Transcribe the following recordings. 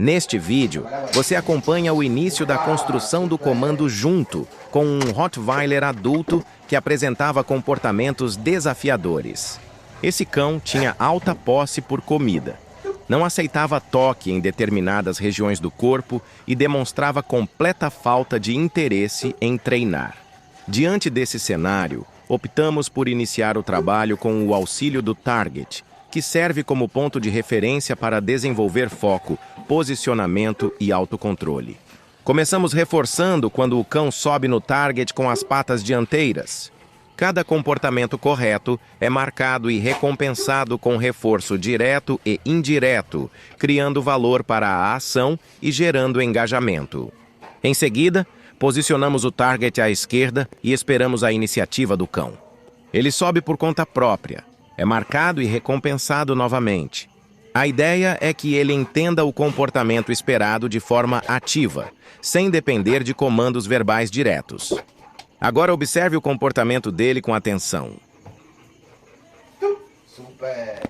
Neste vídeo, você acompanha o início da construção do comando junto com um Rottweiler adulto que apresentava comportamentos desafiadores. Esse cão tinha alta posse por comida. Não aceitava toque em determinadas regiões do corpo e demonstrava completa falta de interesse em treinar. Diante desse cenário, optamos por iniciar o trabalho com o auxílio do Target, que serve como ponto de referência para desenvolver foco, posicionamento e autocontrole. Começamos reforçando quando o cão sobe no target com as patas dianteiras. Cada comportamento correto é marcado e recompensado com reforço direto e indireto, criando valor para a ação e gerando engajamento. Em seguida, posicionamos o target à esquerda e esperamos a iniciativa do cão. Ele sobe por conta própria. É marcado e recompensado novamente. A ideia é que ele entenda o comportamento esperado de forma ativa, sem depender de comandos verbais diretos. Agora observe o comportamento dele com atenção. Super.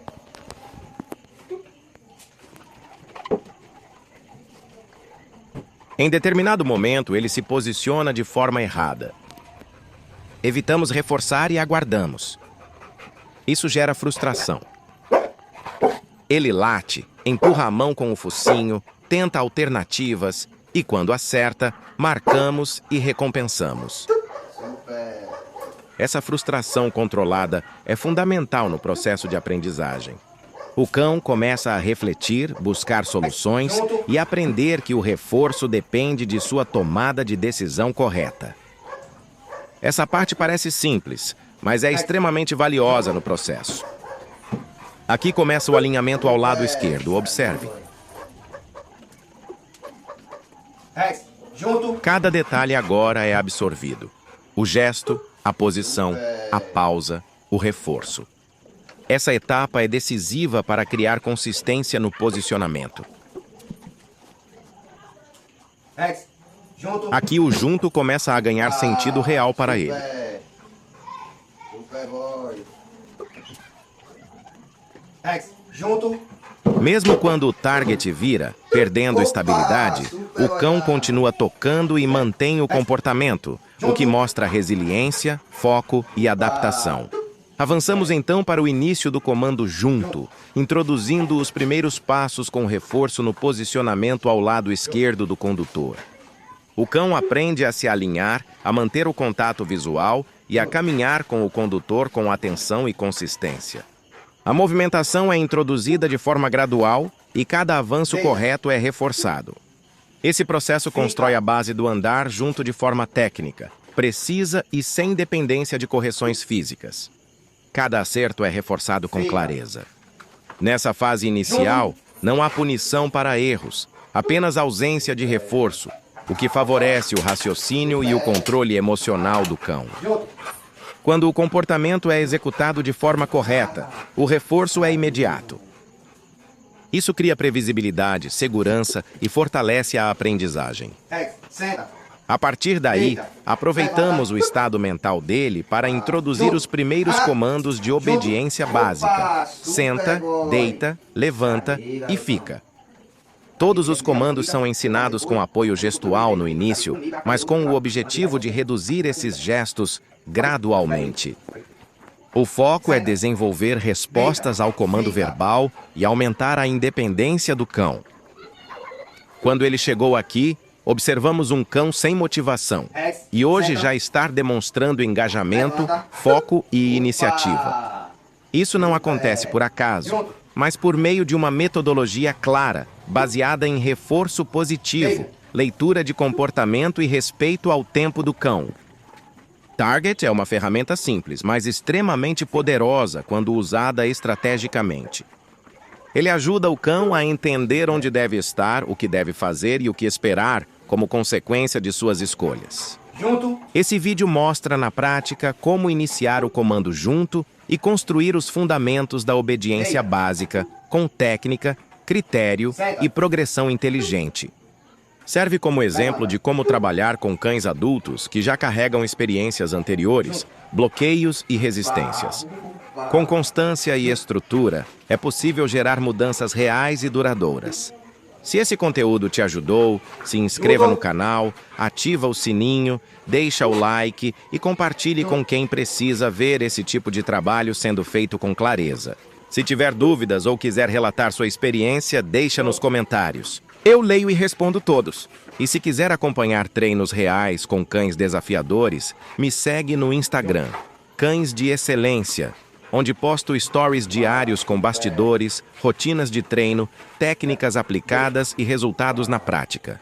Em determinado momento, ele se posiciona de forma errada. Evitamos reforçar e aguardamos. Isso gera frustração. Ele late, empurra a mão com o focinho, tenta alternativas e, quando acerta, marcamos e recompensamos. Essa frustração controlada é fundamental no processo de aprendizagem. O cão começa a refletir, buscar soluções e aprender que o reforço depende de sua tomada de decisão correta. Essa parte parece simples, mas é extremamente valiosa no processo. Aqui começa o alinhamento ao lado esquerdo, observe. Cada detalhe agora é absorvido. O gesto, a posição, a pausa, o reforço. Essa etapa é decisiva para criar consistência no posicionamento. Aqui o junto começa a ganhar sentido real para ele. Mesmo quando o target vira, perdendo estabilidade, o cão continua tocando e mantém o comportamento, o que mostra resiliência, foco e adaptação. Avançamos então para o início do comando junto, introduzindo os primeiros passos com reforço no posicionamento ao lado esquerdo do condutor. O cão aprende a se alinhar, a manter o contato visual e a caminhar com o condutor com atenção e consistência. A movimentação é introduzida de forma gradual e cada avanço correto é reforçado. Esse processo constrói a base do andar junto de forma técnica, precisa e sem dependência de correções físicas. Cada acerto é reforçado com clareza. Nessa fase inicial, não há punição para erros, apenas ausência de reforço, o que favorece o raciocínio e o controle emocional do cão. Quando o comportamento é executado de forma correta, o reforço é imediato. Isso cria previsibilidade, segurança e fortalece a aprendizagem. A partir daí, aproveitamos o estado mental dele para introduzir os primeiros comandos de obediência básica. Senta, deita, levanta e fica. Todos os comandos são ensinados com apoio gestual no início, mas com o objetivo de reduzir esses gestos gradualmente. O foco é desenvolver respostas ao comando verbal e aumentar a independência do cão. Quando ele chegou aqui, observamos um cão sem motivação e hoje já está demonstrando engajamento, foco e iniciativa. Isso não acontece por acaso, mas por meio de uma metodologia clara, baseada em reforço positivo, leitura de comportamento e respeito ao tempo do cão. Target é uma ferramenta simples, mas extremamente poderosa quando usada estrategicamente. Ele ajuda o cão a entender onde deve estar, o que deve fazer e o que esperar como consequência de suas escolhas. Esse vídeo mostra na prática como iniciar o comando junto e construir os fundamentos da obediência básica, com técnica, critério e progressão inteligente. Serve como exemplo de como trabalhar com cães adultos que já carregam experiências anteriores, bloqueios e resistências. Com constância e estrutura, é possível gerar mudanças reais e duradouras. Se esse conteúdo te ajudou, se inscreva no canal, ativa o sininho, deixa o like e compartilhe com quem precisa ver esse tipo de trabalho sendo feito com clareza. Se tiver dúvidas ou quiser relatar sua experiência, deixa nos comentários. Eu leio e respondo todos. E se quiser acompanhar treinos reais com cães desafiadores, me segue no Instagram, Cães de Excelência, onde posto stories diários com bastidores, rotinas de treino, técnicas aplicadas e resultados na prática.